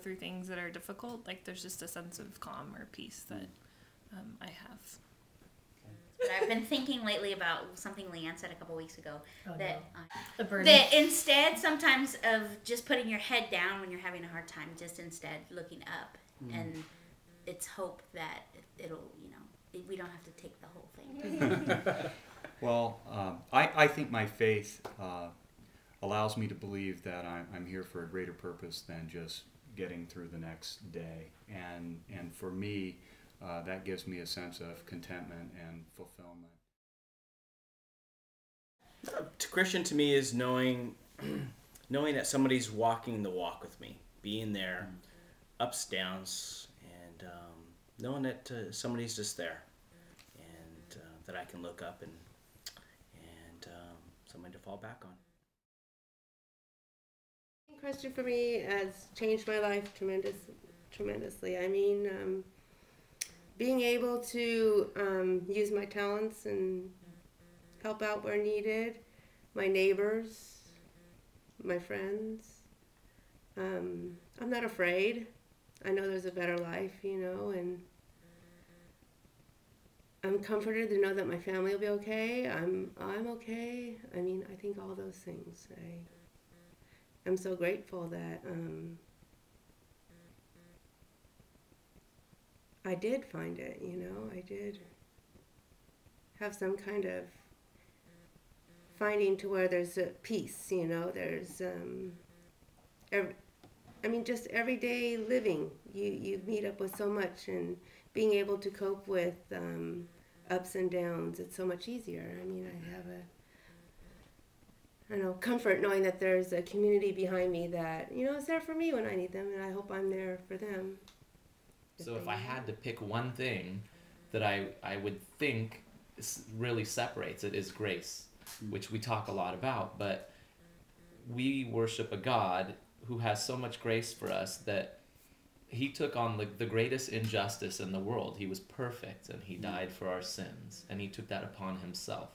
through things that are difficult, like there's just a sense of calm or peace that I have. But I've been thinking lately about something Leanne said a couple weeks ago, that instead sometimes of just putting your head down when you're having a hard time, just instead looking up, and it's hope that it'll, we don't have to take the whole thing. Well, I think my faith allows me to believe that I'm here for a greater purpose than just getting through the next day, and for me, that gives me a sense of contentment and fulfillment. Christian to me is knowing that somebody's walking the walk with me, being there, ups, downs, and knowing that somebody's just there, and that I can look up and somebody to fall back on. Christian for me has changed my life tremendously. I mean, being able to use my talents and help out where needed, my neighbors, my friends. I'm not afraid. I know there's a better life, and I'm comforted to know that my family will be okay. I'm okay. I mean, I think all those things. I'm so grateful that I did find it, I did have some kind of finding to where there's a peace, there's, just everyday living. You meet up with so much, and being able to cope with ups and downs, it's so much easier. I mean, I have comfort knowing that there's a community behind me that, is there for me when I need them, and I hope I'm there for them. So if I had to pick one thing that I would think really separates it is grace, which we talk a lot about, but we worship a God who has so much grace for us that he took on the greatest injustice in the world. He was perfect, and he died for our sins, and he took that upon himself,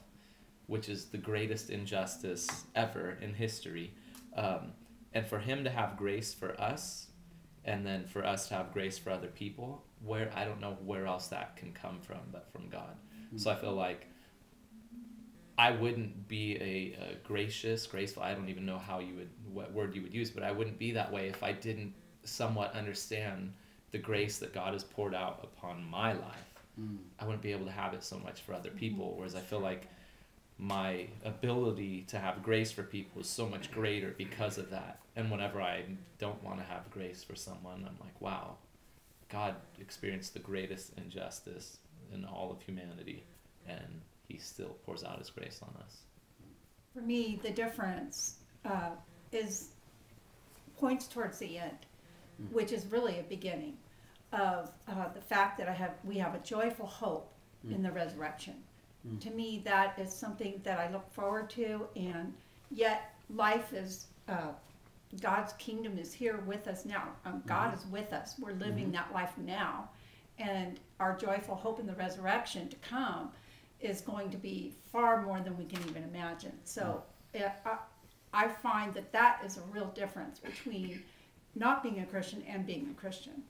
which is the greatest injustice ever in history. And for him to have grace for us, and then for us to have grace for other people, I don't know where else that can come from but from God. So I feel like I wouldn't be a graceful, I don't even know what word you would use, but I wouldn't be that way if I didn't somewhat understand the grace that God has poured out upon my life. I wouldn't be able to have it so much for other people, whereas I feel like my ability to have grace for people is so much greater because of that. And whenever I don't want to have grace for someone, I'm like, wow, God experienced the greatest injustice in all of humanity, and he still pours out his grace on us. For me, the difference points towards the end, which is really a beginning of the fact that we have a joyful hope in the resurrection. To me, that is something that I look forward to, and yet life is, God's kingdom is here with us now. God is with us. We're living that life now, and our joyful hope in the resurrection to come is going to be far more than we can even imagine. So I find that is a real difference between not being a Christian and being a Christian.